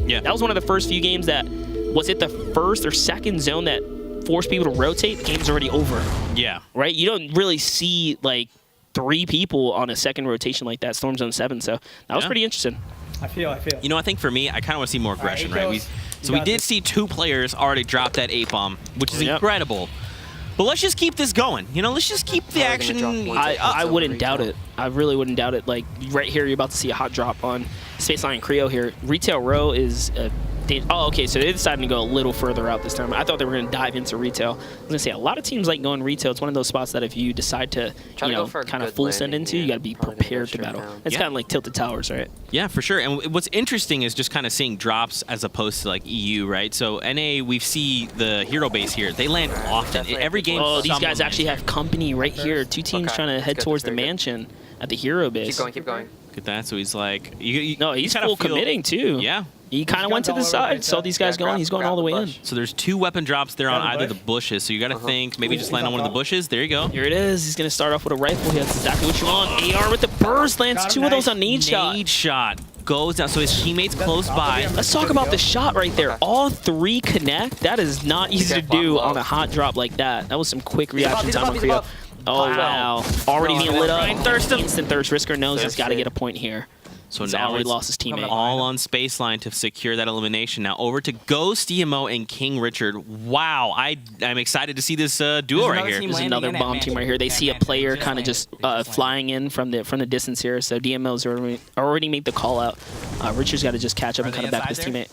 Yeah. That was one of the first few games that, was it the first or second zone that forced people to rotate? The game's already over. Yeah. Right? You don't really see, like, 3 people on a second rotation like that, Storm Zone 7, so that was pretty interesting. I feel. You know, I think for me, I kind of want to see more aggression, right? We did see 2 players already drop that 8-bomb, which is incredible. But let's just keep this going. You know, let's just keep the action. I wouldn't doubt it. I really wouldn't doubt it. Like, right here, you're about to see a hot drop on Spaceline and Creo here. Retail Row is oh, okay, so they decided to go a little further out this time. I thought they were going to dive into retail. I was going to say, a lot of teams like going retail. It's one of those spots that if you decide to, you know, kind of full send into, you got to be prepared to battle. It's kind of like Tilted Towers, right? Yeah, for sure. And what's interesting is just kind of seeing drops as opposed to like EU, right? So NA, we see the hero base here. They land often. Every game. Oh, these guys actually have company right here. 2 teams trying to head towards the mansion at the hero base. Keep going. Look at that. So he's like, no, he's full committing too. Yeah. He kind of went to the side, saw these guys going. He's going all the way in. So there's 2 weapon drops there on either the bushes. So you got to think maybe just land on one of the bushes. There you go. Here it is. He's going to start off with a rifle. That's exactly what you want. AR with the burst lands 2 of those on nade shot. Nade shot goes down. So his teammates close by. Let's talk about the shot right there. All 3 connect. That is not easy to do on a hot drop like that. That was some quick reaction time on Creo. Oh, wow. Already being lit up. Instant thirst. Risker knows he's got to get a point here. So he's now already lost his teammate. All on Spaceline to secure that elimination. Now over to Ghost, EMO, and King Richard. Wow, I'm excited to see this duo right here. There's another bomb team right here. They see a player kind of just flying in from the distance here. So DMO's already made the call out. Richard's got to just catch up and cut it back to his teammate.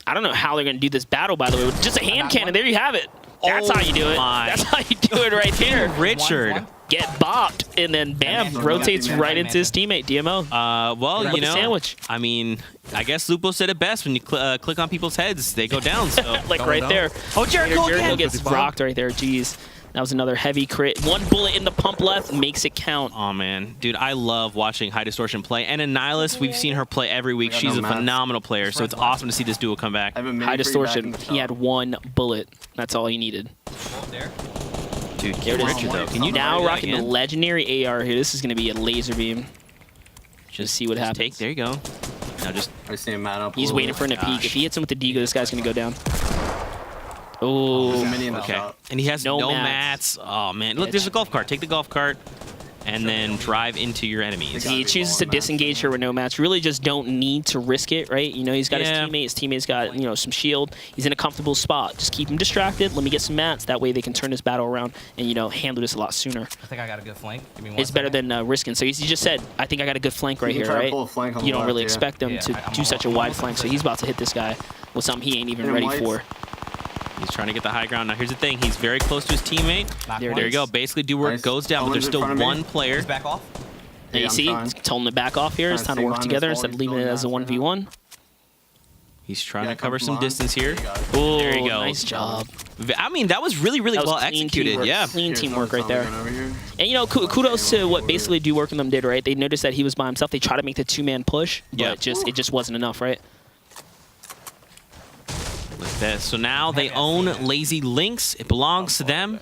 I don't know how they're going to do this battle, by the way. With just a hand cannon. There you have it. That's how you do it. That's how you do it right there. Richard. Get bopped, and then bam, rotates right into his teammate, DMO. Well, you know, sandwich. I mean, I guess Lupo said it best. When you click on people's heads, they go down. So. Like right there. Oh, Jericho gets rocked right there. Jeez. That was another heavy crit. 1 bullet in the pump left makes it count. Oh, man. Dude, I love watching High Distortion play. And Annihilus, we've seen her play every week. She's a phenomenal player, so it's awesome to see this duo come back. High Distortion, he had 1 bullet. That's all he needed. Dude, King Richard, though. Can you now rocking the legendary AR here. This is going to be a laser beam. Just see what happens. There you go. Now just... He's waiting for him to peek. If he hits him with the Deagle, this guy's going to go down. Oh, okay. And he has no mats. Oh, man. Look, there's a golf cart. Take the golf cart and then drive into your enemies. He chooses to disengage here with no mats. Really just don't need to risk it, right? You know, he's got his teammate. His teammate's got, you know, some shield. He's in a comfortable spot. Just keep him distracted. Let me get some mats. That way they can turn this battle around and, you know, handle this a lot sooner. I think I got a good flank. Give me 1 It's better than risking. So he just said, I think I got a good flank right here, right? You don't really expect them to do such a wide flank. So he's about to hit this guy with something he ain't even ready for. He's trying to get the high ground. Now, here's the thing. He's very close to his teammate. There you go. Basically, do where it goes down, but there's still 1 player. Just back off. And you see, told him to back off here. It's time to work together instead of leaving it as a 1v1. He's trying to cover some distance here. Oh, there you go. Nice job. I mean, that was really well executed. Yeah. Clean teamwork right there. And, you know, kudos to what basically Do Work and them did, right? They noticed that he was by himself. They tried to make the 2-man push, but it just wasn't enough, right? So now they own Lazy Links. It belongs to them.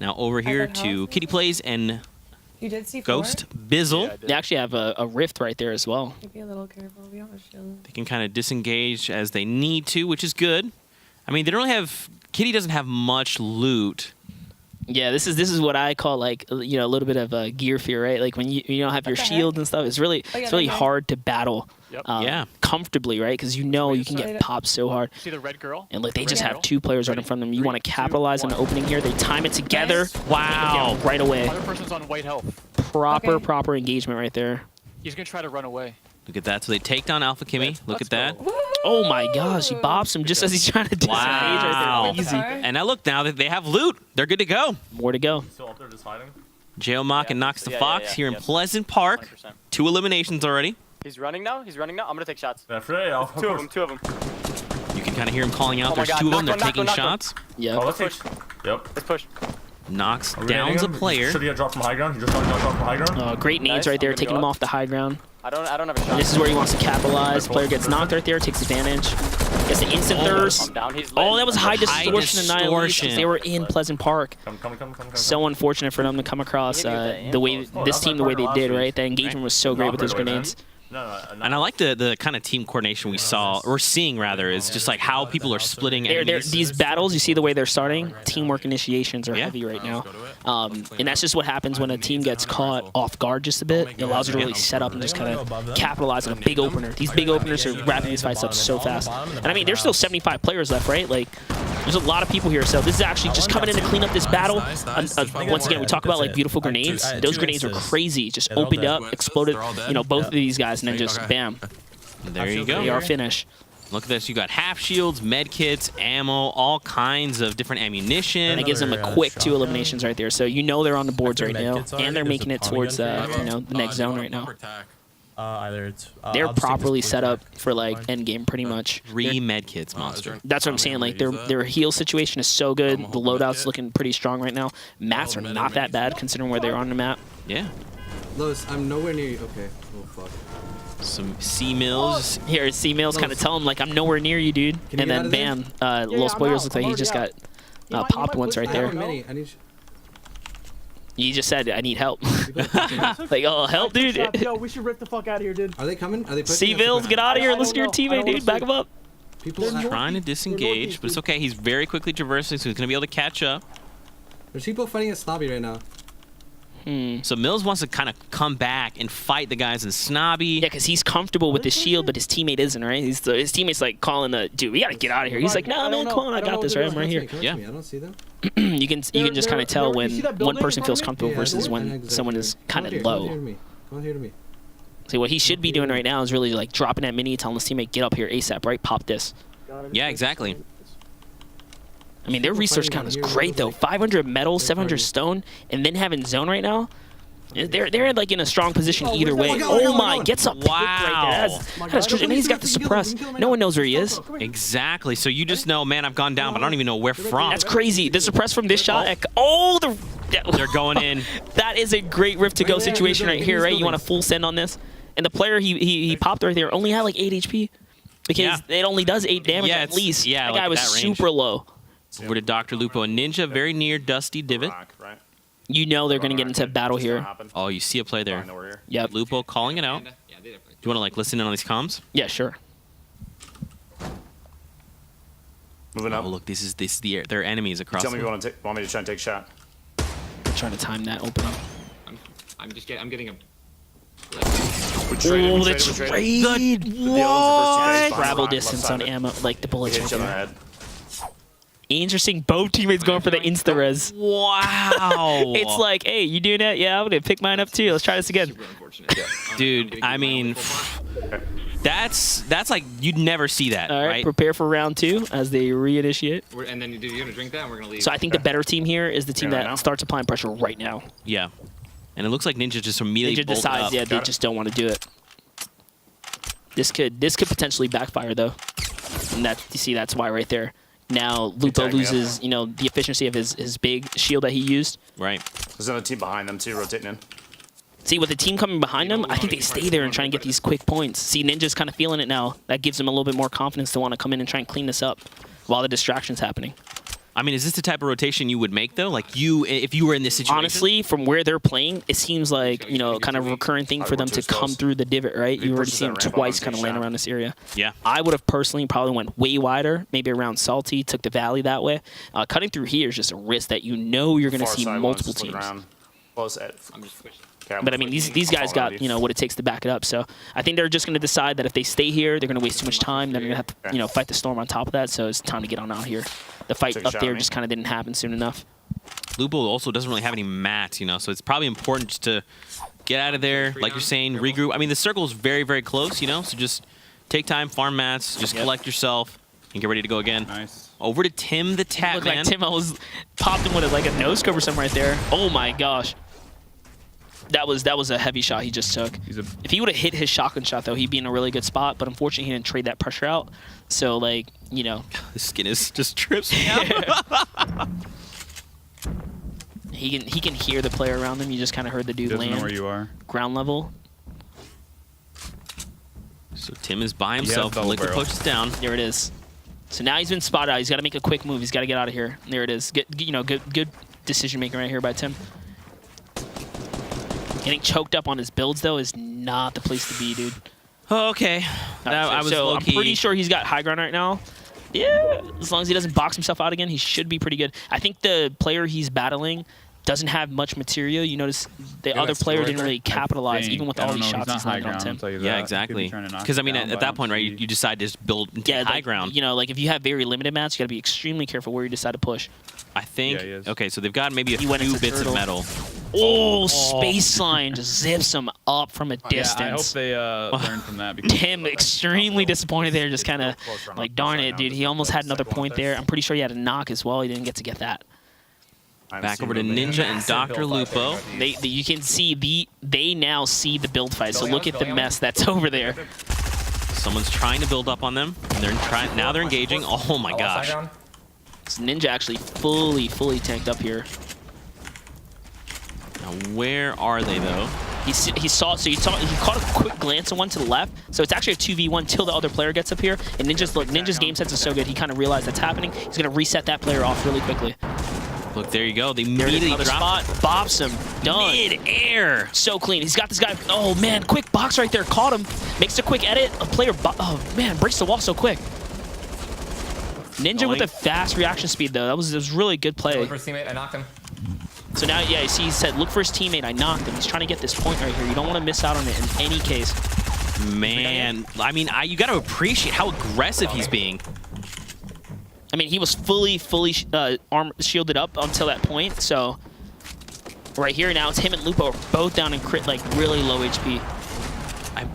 Now over here to Kitty Plays and Ghost Bizzle. They actually have a rift right there as well. Be a little careful. Be on the shield. They can kind of disengage as they need to, which is good. I mean, they don't really have... Kitty doesn't have much loot. Yeah, this is what I call, like, you know, a little bit of gear fear, right? Like when you don't have your shield and stuff, it's really hard to battle comfortably, right? Because you know you can get popped so hard. See the red girl? And like they just have 2 players right in front of them. You want to capitalize on the opening here. They time it together. Wow! Right away. Other person's on white health. Proper engagement right there. He's gonna try to run away. Look at that. So they take down Alpha Kimmy. Look at that. Oh my gosh, he bops him just as he's trying to disengage right there. Easy. And now look, now that they have loot, they're good to go. More to go. Still up there just hiding. Geomock and Knox the Fox here in Pleasant Park. 100%. 2 eliminations already. He's running now. I'm gonna take shots. That's right. Two of them. You can kind of hear him calling out. There's 2 of them. They're taking shots. Yeah. Oh, let's push. Yep. Let's push. Knox downs a player. Should he have dropped from high ground? He just dropped from high ground. Great nades right there, taking him off the high ground. I don't have a shot. And this is where he wants to capitalize. Player gets knocked right there, takes advantage. Gets the instant thirst. Oh, that was High Distortion Annihilation. They were in Pleasant Park. Come. So unfortunate for them to come across the way they did, right? That engagement was so great with those grenades. And I like the kind of team coordination we're seeing rather, is just like how people are splitting enemies. These battles, you see the way they're starting? Teamwork initiations are heavy right now. And that's just what happens when a team gets caught off guard just a bit. It allows you to really set up and just kind of capitalize on a big opener. These big openers are wrapping these fights up so fast. And I mean, there's still 75 players left, right? Like, there's a lot of people here. So this is actually just coming in to clean up this battle. Once again, we talk about like beautiful grenades. Those grenades are crazy. Just opened up, exploded, both of these guys, and then just bam. There you go. They are finished. Look at this. You got half shields, med kits, ammo, all kinds of different ammunition. And it gives them a quick 2 eliminations right there. So they're on the boards right now, and they're making it towards the next zone right now. They're properly set up for like end game pretty much. 3 med kits, monster. That's what I'm saying. Like their heal situation is so good. The loadout's looking pretty strong right now. Maps are not that bad considering where they are on the map. Yeah. Lois, I'm nowhere near you. Okay. Oh fuck. Some C-mills. Here, C-mills kind of tell him like I'm nowhere near you, dude. And then bam, Little Spoilers looks like he just got popped once right there. You just said, I need help. Like, oh, help, dude. Yo, we should rip the fuck out of here, dude. Are they coming? Are they pushing? C-Vills, get out of here. Listen to your teammate, dude. Back him up. People trying to disengage, but it's okay. He's very quickly traversing, so he's going to be able to catch up. There's people fighting a Snobby right now. So Mills wants to kind of come back and fight the guys in Snobby. Yeah, because he's comfortable with his shield, but his teammate isn't, right? His teammate's like calling dude, we got to get out of here. He's like, no, man, come on, I got this, right? I'm right here. Yeah. I don't see them. you can just kind of tell when one person feels comfortable versus when someone is kind of low. Come on here to me. See, what he should be doing right now is really like dropping that mini, telling his teammate, get up here ASAP, right? Pop this. Yeah, exactly. I mean, their research count is great, though. 500 metal, 700 stone, and then having zone right now. They're like in a strong position either way. Oh my, gets up right there. That's and he's got the suppress. No one knows where he is. Exactly. So you just know, man, I've gone down, but I don't even know where from. That's crazy. The suppress from this shot. They're going in. That is a great rift to go situation right here, right? You want a full send on this, and the player he popped right there only had like 8 HP because it only does 8 damage at least. Yeah, that guy was super low. Over to Dr. Lupo and Ninja, very near Dusty Divot. You know they're going to get into battle here. Oh, you see a play there. Yep. Lupo calling it out. Do you want to like listen in on these comms? Yeah, sure. Moving up. Oh, look, this is their enemies across. Tell me you want me to try and take a shot. I'm trying to time that opening. I'm getting a. Oh, the trade! What? Travel distance on ammo, like the bullets right there. Interesting. Both teammates going for the insta-res. Wow. It's like, hey, you doing that? Yeah, I'm going to pick mine up too. Let's try this again. Dude, I mean, that's like, you'd never see that, All right? Prepare for round 2 as they reinitiate. And then you're going to drink that and we're going to leave. So I think the better team here is the team that starts applying pressure right now. Yeah. And it looks like Ninja just immediately decides, up. they just don't want to do it. This could potentially backfire though. And you see that's why right there. Now Lupo loses, the efficiency of his big shield that he used. Right. There's another team behind them too, rotating in. See, with the team coming behind them, I think they stay there and try and get these quick points. See, Ninja's kind of feeling it now. That gives him a little bit more confidence to want to come in and try and clean this up while the distraction's happening. I mean, is this the type of rotation you would make, though? Like, if you were in this situation? Honestly, from where they're playing, it seems like, kind of a recurring thing for them to come through the divot, right? You already see them twice kind of land around this area. Yeah. I would have personally probably went way wider, maybe around Salty, took the valley that way. Cutting through here is just a risk that you're going to see multiple teams. But I mean, these guys got what it takes to back it up. So I think they're just going to decide that if they stay here, they're going to waste too much time. They're going to have to fight the storm on top of that. So it's time to get on out here. The fight up there just kind of didn't happen soon enough. Lupo also doesn't really have any mats, so it's probably important just to get out of there, like you're saying, regroup. I mean, the circle is very, very close, so just take time, farm mats, just collect yourself, and get ready to go again. Nice. Over to Tim the Tap Looked Man. like Tim almost popped him with like a nose scope or something right there. Oh my gosh. That was a heavy shot he just took. If he would have hit his shotgun shot, though, he'd be in a really good spot. But unfortunately, he didn't trade that pressure out. So, like, The skin is just trips me out. he can hear the player around him. You just kind of heard the dude land. Know where you are. Ground level. So Tim is by himself. Liquid pushes down. There it is. So now he's been spotted out. He's got to make a quick move. He's got to get out of here. There it is. Good decision making right here by Tim. Getting choked up on his builds, though, is not the place to be, dude. Oh, okay. I was so I'm low-key- pretty sure he's got high ground right now. Yeah, as long as he doesn't box himself out again, he should be pretty good. I think the player he's battling doesn't have much material. You notice the other player didn't really capitalize, even with all these shots he's landing on Tim. Yeah, exactly. Because I mean, at that point, right, you decide to just build high ground. You know, like if you have very limited mats, you got to be extremely careful where you decide to push. I think. Okay, so they've got maybe a He went few into bits turtle. of metal. Oh, space line just zips him up from a distance. Yeah, I hope they learn from that. Because Tim extremely disappointed there, just kind of like, darn it, dude. He almost had another point there. I'm pretty sure he had a knock as well. He didn't get to get that. Back over to Ninja and Dr. Lupo. You can see they now see the build fight. So look at the mess that's over there. Someone's trying to build up on them. And now they're engaging. Oh my gosh. So Ninja actually fully tanked up here. Now where are they though? He caught a quick glance of one to the left. So it's actually a 2v1 till the other player gets up here. And Ninja's game sense is so good. He kind of realized that's happening. He's gonna reset that player off really quickly. Look, there you go. They immediately another drop spot, bops him, done. mid-air. So clean. He's got this guy. Oh man, quick box right there. Caught him. Makes a quick edit. A player. Oh man, breaks the wall so quick. Ninja with a fast reaction speed though. That was really good play. First teammate, I knocked him. So now, yeah, you see, he said, look for his teammate. I knocked him. He's trying to get this point right here. You don't want to miss out on it in any case. Man, I mean, you got to appreciate how aggressive he's being. I mean, he was fully shielded up until that point. So right here now, it's him and Lupo both down in crit, like really low HP.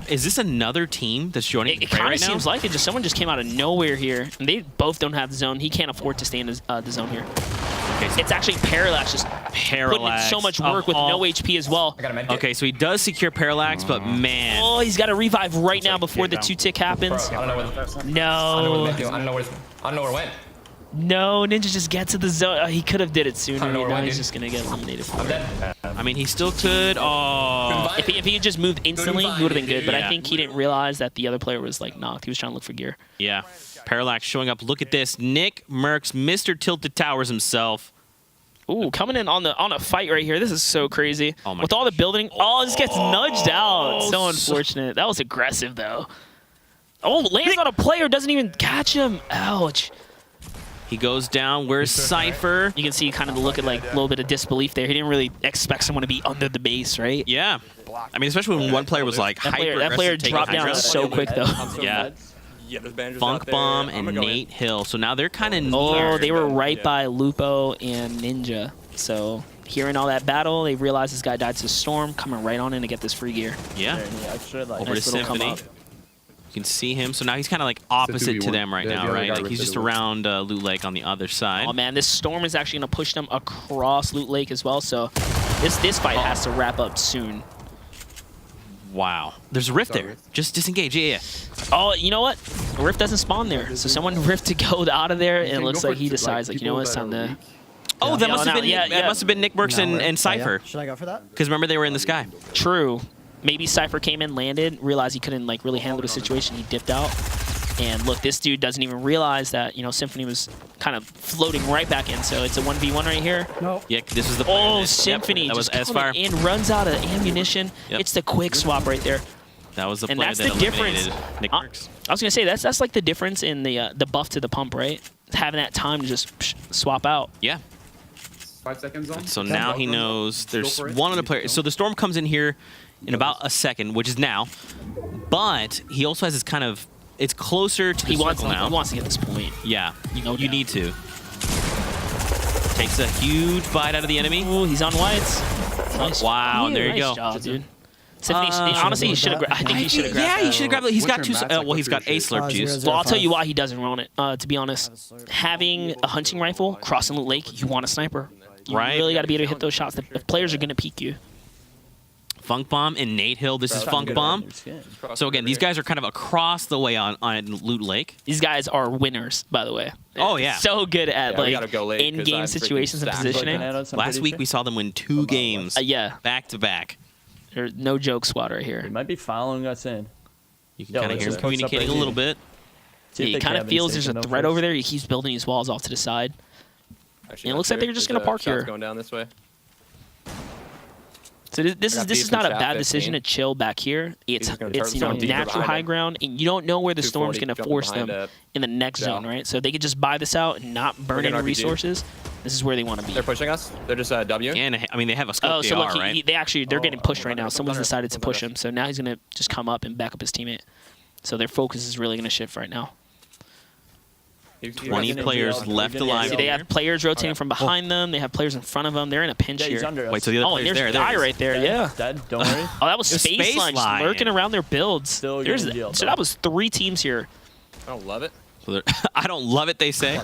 Is this another team that's joining? It kind right of now? seems like it. Someone just came out of nowhere here, and they both don't have the zone. He can't afford to stay in the zone here. Okay, so It's actually Parallax just putting in so much work with no HP as well. I got a med kit. Okay, so he does secure Parallax, but man. Oh, he's got to revive right now before the 2-tick happens. Bro, I don't know where the No. med kit- I don't know where it went. No, Ninja just gets to the zone. He could have did it sooner. I don't know where Now it went, he's dude. just going to get eliminated for I'm it. dead. I mean, he still could. Oh. If he had just moved instantly, he would have been good. But Yeah. I think he didn't realize that the other player was like knocked. He was trying to look for gear. Yeah. Parallax showing up. Look at this. Nick Merckx, Mr. Tilted Towers himself. Ooh, coming in on a fight right here. This is so crazy. Oh my With all the building. Oh, this gets nudged out. So so- unfortunate. That was aggressive, though. Oh, lands on a player. Doesn't even catch him. Ouch. He goes down. Where's Cypher? You can see kind of the look at like a little bit of disbelief there. He didn't really expect someone to be under the base, right? Yeah. I mean, especially when one player was like That player dropped down so quick, though. Yeah. Funk Bomb and Nate Hill. So now they're kind of near. Oh, they were right by Lupo and Ninja. So hearing all that battle, they realized this guy died to Storm, coming right on in to get this free gear. Yeah. Over to Nice little come Symphony. up. You can see him. So now he's kind of like opposite to 2v1. them right Yeah, now, the other right? guy Like ripped he's it just away. around Loot Lake on the other side. Oh man, this Storm is actually going to push them across Loot Lake as well. So this fight has to wrap up soon. Wow. There's a rift there. Just disengage. Yeah. Oh, you know what? A rift doesn't spawn there. So someone rift to go out of there, and it looks like he decides, like, you know what, it's time to... Oh, that Yeah, must have no, been yeah, that yeah. must have been Nick Merckx and Cypher. Should I go for that? Because remember they were in the sky. True. Maybe Cypher came in, landed, realized he couldn't like really handle the situation. He dipped out. And look, this dude doesn't even realize that, you know, Symphony was kind of floating right back in. So it's a 1v1 right here. No. Yeah, this is the. Oh, Yep, Symphony that was just S-Fire. coming in, runs out of ammunition. Yep. It's the quick swap right there. That was the And player that's that the difference. eliminated Nick Uh, Merckx. I was gonna say that's like the difference in the buff to the pump, right? Having that time to just swap out. Yeah. 5 seconds on. So now he knows there's one other player. So the Storm comes in here in about a second, which is now. But he also has this kind of. It's closer to the He wants circle now. he wants to get this point. Yeah. No You doubt. need to. Takes a huge bite out of the enemy. Ooh, he's on whites. Nice. Wow, there you nice go. job, dude. Symphony, honestly, he should have. I think he should have grabbed. Yeah, he should have grabbed it. He's got What's two. your max, like, Well, he's got what's your a slurp juice. Well, I'll tell you why he doesn't run it. To be honest, having a hunting rifle crossing Loot Lake, you want a sniper. You Right. really got to be able to hit those shots. The players are going to peek you. Funk Bomb and Nate Hill. This is Funk Bomb. So again, these guys are kind of across the way on Loot Lake. These guys are winners, by the way. Oh, yeah. So good at Yeah, we gotta go late 'cause in-game I'm freaking situations and stacked. positioning. Last week we saw them win 2 games Yeah, back to back. there's no joke squad right here. He might be following us in. You can Yo, kind of let's hear him just post up communicating right a little here. bit. See if He they kind of cabin feels there's a station threat no over first. there. He keeps building these walls off to the side. Actually, It not looks like sure. they're just There's gonna park shots here. Going down this way. So So this got is beef not a in chat, bad decision to 15. chill back here. It's just gonna it's turn someone deeper natural behind high him. ground, and you don't know where the storm's 240, going to jumping force behind them it. in the next zone, right? So they could just buy this out and not burn We're any gonna RPG. resources. This is where they want to be. They're pushing us. They're just W. And I mean, they have a scope Oh, so look, DR, right? they're getting pushed right now. under, Someone's under, decided to under. push him, so now he's gonna just come up and back up his teammate. So their focus is really gonna shift right now. 20 players left alive. See, they here. have players rotating from behind them. They have players in front of them. They're in a pinch Yeah, he's here. under us. Wait, so the other Oh, and player's there's there. a guy There it is. right there. Yeah. Dead. Don't worry. Oh, that was It was Space Space Line just Line. lurking around their builds. Still There's getting dealt, so though. that was 3 teams here. I don't love it. So they're- I don't love it, they say.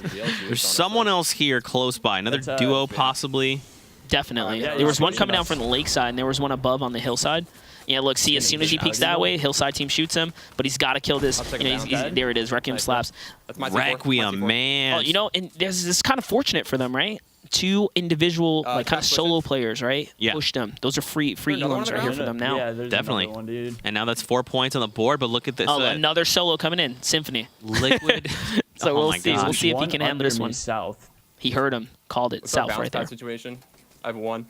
There's someone else here close by. Another That's, duo, possibly. Definitely. Yeah, There was he's one pushing coming down us. from the lakeside, and there was one above on the hillside. Yeah, look, see, as soon as he peeks that way, hillside team shoots him, but he's got to kill this. I'll take You know, him he's, down. there it is, Requiem Nice. slaps. That's my T4. Requiem, My T4. man. Oh, you know, and this is kind of fortunate for them, right? 2 individual, like kind of push it. solo players, right? Yeah. Push them. Those are free another one elims on right the here for them now. Yeah, there's Definitely. another one, dude. And now that's 4 points on the board, but look at this. Oh, another solo coming in, Symphony. Liquid. So Oh we'll my see. We'll gosh. see if he One can handle under this me one. South. He heard him, called it What's our south bounce right there. pad situation? I have 1.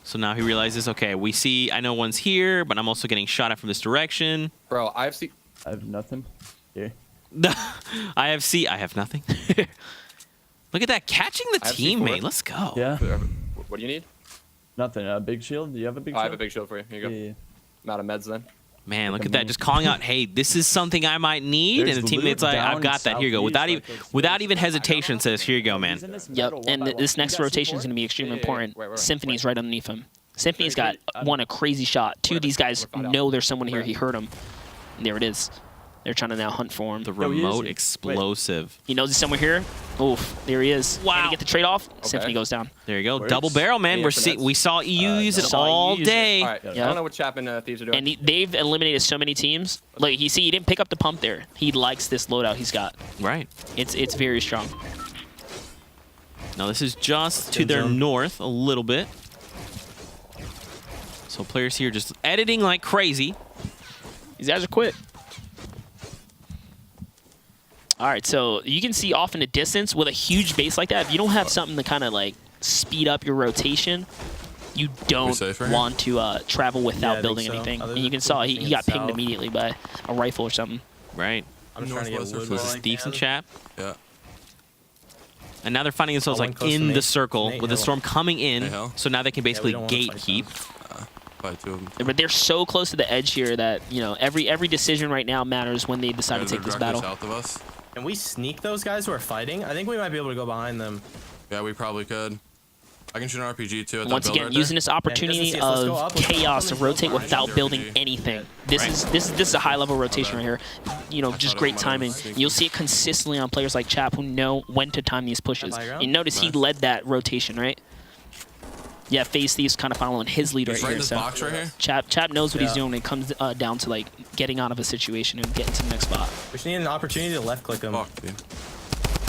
So now he realizes, okay, we see, I know one's here, but I'm also getting shot at from this direction. Bro, I have I have nothing. Here. I have nothing. Look at that, catching the I have teammate. C4. Let's go. Yeah. What do you need? Nothing. A big shield. Do you have a big Oh, I shield? have a big shield for you. Here you go. Yeah. I'm out of meds then. Man, look Look at at that, me. just calling out, hey, this is something I might need, There's and the teammate's loot like, I've down got that. Here you go. southeast, Without even hesitation, says, here you go, man. He's in this Yep, metal and one by this one. next You got rotation is C4? going to be extremely Yeah. important. Wait. Symphony's right underneath him. Symphony's got Very one a crazy shot. 2 of these guys We'll find out. know there's someone here. Where? He heard him. And there it is. They're trying to now hunt for him. The Yo, he is remote here. explosive. He knows he's somewhere here. Oof, there he is. Wow. Can he get the trade-off? Symphony goes down. There you go. Works. Double barrel, man. Any extra We saw EU use it saw EU all use it. day. All right. I Yeah. don't know what Chapman Thieves are doing. And they've eliminated so many teams. Like, you see, he didn't pick up the pump there. He likes this loadout he's got. Right. It's very strong. Now this is just to their north a little bit. So players here just editing like crazy. These guys are quick. All right, so you can see off in the distance with a huge base like that, if you don't have something to kind of like speed up your rotation, you don't safer? want to travel Yeah, I without think building so. anything. Other And you than can saw he pushing got it pinged south. immediately by a rifle or something. Right. I'm just trying to get Northwest or wood. further? while I This is Thieves and can. Chap. Yeah. And now they're finding themselves one like close to in me. the circle Nate, with the hill. storm coming in. Hey, hill. So now they can basically don't wanna fight gatekeep. Probably 2 of them. But they're so close to the edge here that, you know, every decision right now matters when they decide to They're take this directly battle. south of us. Can we sneak those guys who are fighting? I think we might be able to go behind them. Yeah, we probably could. I can shoot an RPG too. At Once that build again, right using there. this opportunity see us. Let's go of up. Let's go up chaos on to the hill rotate behind without them. building RPG. anything. Right. This is a high level rotation right here. You know, just thought it great might have timing. sneaky. You'll see it consistently on players like Chap who know when to time these pushes. high ground? You notice he Nice. led that rotation, right? Yeah, Face Thieves kind of following his lead He's right right in here. this So box right here. Chap knows what he's Yeah. doing when it comes down to like getting out of a situation and getting to the next spot. We just need an opportunity to left click them. Fuck, dude.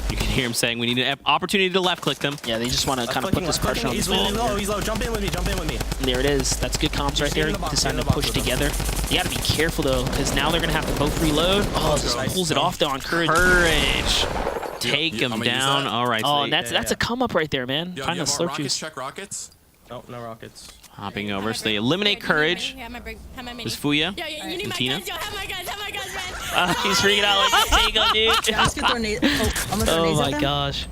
You can hear him saying we need an opportunity to left click them. Yeah, they just want to kind of put this pressure on He's this really ball. low. He's low. Jump in with me. Jump in with me. And there it is. That's good comms right stay in there. the box, Deciding stay to in the push box with them. together. You got to be careful though, because now they're gonna have to both reload. Oh, just go. pulls it off though on Courage. Courage. Take Yeah, him I'm gonna use down. that. All right. Oh, so and they that's a come up right there, man. Yo, Find you the have slow rockets? juice. Check rockets. Nope, no rockets. hopping over. So they eliminate Courage. This Fuya Yeah, you need and my Tina. guns. Yo, have my guns, man. He's freaking out like Diego, dude. Yeah, let's get throw nades. Oh, I'm gonna throw Oh nades at my them. gosh.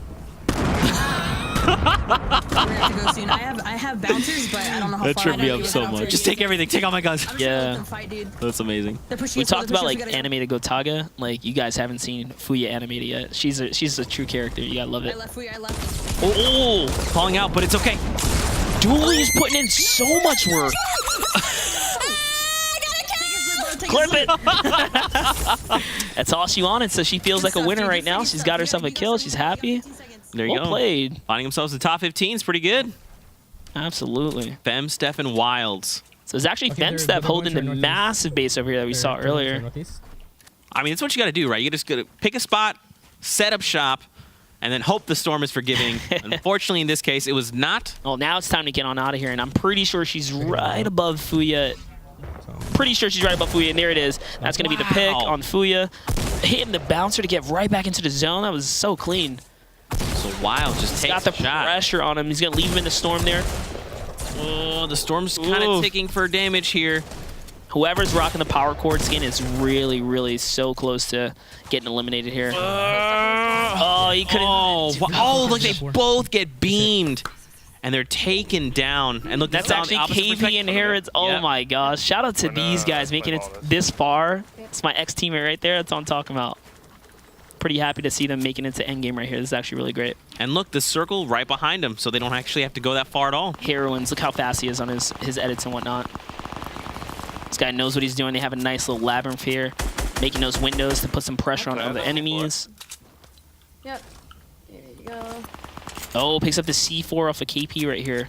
We're gonna have to go soon. I have bouncers, but I don't know how That far. tripped I me know up you so have much. bouncers. Just take everything. Take all my guns. I'm just gonna Yeah. let them fight, dude. That's amazing. They're pushing We us, they're talked about pushing us, like we gotta go. animated Gotaga. Like you guys haven't seen Fuya animated yet. She's a true character. You gotta love I it. left for you. I left. Oh, calling out, but it's okay. Dooley is putting in so much work. Clip it. That's all she wanted, so she feels like a winner right now. She's got herself a kill. She's happy. There you Well go. played. Finding themselves in the top 15 is pretty good. Absolutely. Fem, Steph, and Wilds. So it's actually Femstep holding the massive base over here that we saw earlier. I mean, it's what you got to do, right? You just got to pick a spot, set up shop, and then hope the storm is forgiving. Unfortunately, in this case, it was not. Well, now it's time to get on out of here, and I'm pretty sure she's right above Fuya. Pretty sure she's right above Fuya, and there it is. That's going to be the pick Wow. on Fuya. Hitting the bouncer to get right back into the zone. That was so clean. So Wild just He's takes got the a shot. pressure on him. He's going to leave him in the storm there. Oh, the storm's kind of ticking for damage here. Whoever's rocking the power cord skin is really, really so close to getting eliminated here. Oh, he couldn't. Oh, look, they both get beamed. And they're taken down. And look, that's actually KP and Harrods. Oh my gosh. Shout out to these guys making it this far. It's my ex-teammate right there. That's what I'm talking about. Pretty happy to see them making it to endgame right here. This is actually really great. And look, the circle right behind him, so they don't actually have to go that far at all. Heroines, look how fast he is on his edits and whatnot. This guy knows what he's doing. They have a nice little labyrinth here, making those windows to put some pressure on other enemies. Yep. There you go. Oh, picks up the C4 off of KP right here.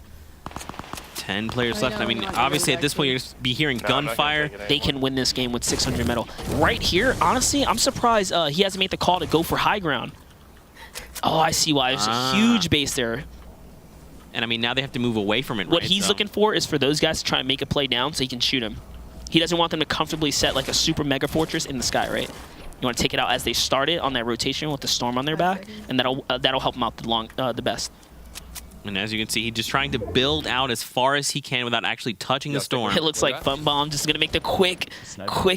10 players left. I mean, obviously at this point you're going to be hearing gunfire. They can win this game with 600 metal. Right here, honestly, I'm surprised he hasn't made the call to go for high ground. Oh, I see why. There's a huge base there. And I mean, now they have to move away from it. What he's looking for is for those guys to try and make a play down so he can shoot him. He doesn't want them to comfortably set like a super mega fortress in the sky, right? You want to take it out as they started on that rotation with the storm on their back, and that'll help them out the best. And as you can see, he's just trying to build out as far as he can without actually touching the storm. It looks like Fun Bomb just gonna make the quick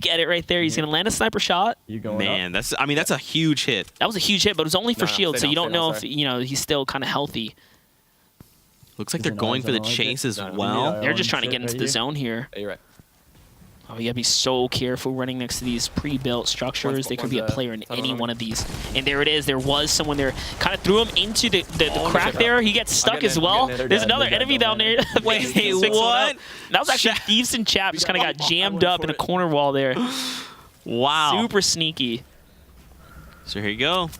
edit right there. He's gonna land a sniper shot. Man, that's a huge hit. That was a huge hit, but it was only for shield, so you don't know if he's still kind of healthy. Looks like they're going for the chase as well. They're just trying to get into the zone here. You're right. Oh, you gotta be so careful running next to these pre-built structures. There could be a player in any one of these. And there it is. There was someone there. Kind of threw him into the crack there. He gets stuck as well. There's another enemy down there. Wait, what? That was actually Thieves and Chap. Just kind of got jammed up in a corner wall there. Wow. Super sneaky. So here you go.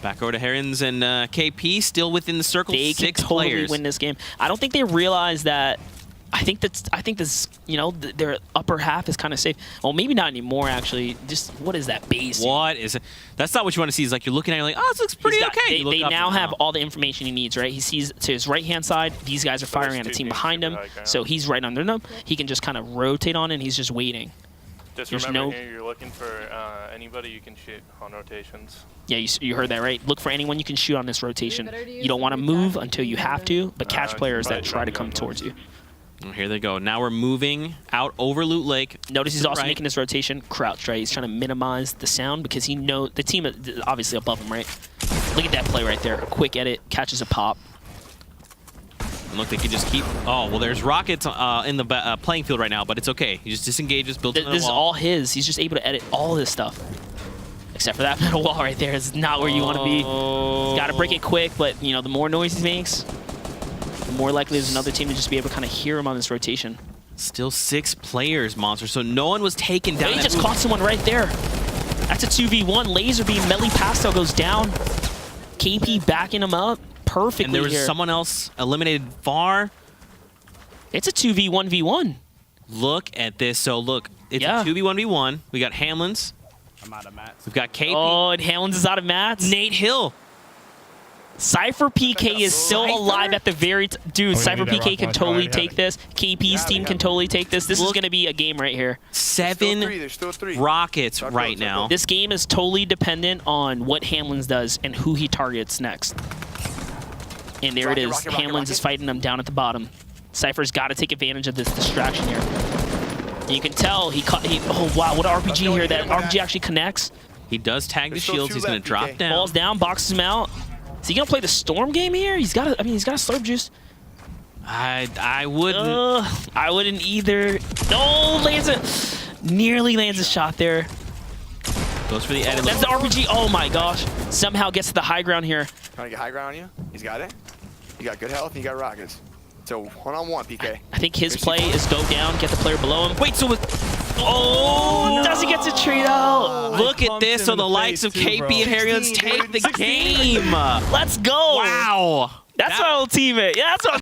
Back over to Herons and KP still within the circle. They can totally win this game. I don't think they realize that. I think this, their upper half is kind of safe. Well, maybe not anymore, actually. Just, what is that base? What is it? That's not what you want to see. Is like you're looking at it, you're like, oh, this looks pretty okay. They now have all the information he needs, right? He sees to his right-hand side, these guys are firing at a team behind him, so he's right under them. He can just kind of rotate on it, and he's just waiting. Just remember here, you're looking for anybody you can shoot on rotations. Yeah, you heard that, right? Look for anyone you can shoot on this rotation. You don't want to move until you have to, but catch players that try to come towards you. Oh, here they go. Now we're moving out over Loot Lake. Notice he's also making this rotation crouched, right? He's trying to minimize the sound because he knows the team is obviously above him, right? Look at that play right there. A quick edit, catches a pop. And look, they can just keep... Oh, well, there's rockets in the playing field right now, but it's okay. He just disengages, builds another wall. This is all his. He's just able to edit all this stuff. Except for that metal wall right there. It's not where you want to be. He's got to break it quick, but, the more noise he makes, the more likely there's another team to just be able to kind of hear him on this rotation. Still 6 players, Monster, so no one was taken down. He just caught someone right there. That's a 2v1. Laser beam, Melee Pastel goes down. KP backing him up perfectly. And there was someone else eliminated far. It's a 2v1v1. Look at this. So look, it's a 2v1v1. We got Hamlin's. I'm out of mats. We've got KP. Oh, and Hamlin's is out of mats. Nate Hill. Cypher PK is still alive at the very... Dude, Cypher PK can totally take this. KP's team can totally take this. This is going to be a game right here. 7 rockets right now. This game is totally dependent on what Hamlin's does and who he targets next. And there it is. Hamlin's is fighting them down at the bottom. Cypher's got to take advantage of this distraction here. And you can tell oh, wow, what an RPG here. That RPG actually connects. He does tag the shields. He's going to drop down. Falls down, boxes him out. Is he gonna play the storm game here? He's got a slurp juice. I wouldn't. I wouldn't either. No, nearly lands a shot there. Goes for the edit. That's the RPG. Oh my gosh! Somehow gets to the high ground here. Trying to get high ground on you. He's got it. You got good health and you got rockets. So 1-on-1, PK. I think his play is go down, get the player below him. Wait, so doesn't get to trade out. Look at this. So the likes of KP and Harrions take the game. Let's go. Wow. That's our old teammate. Yeah, that's our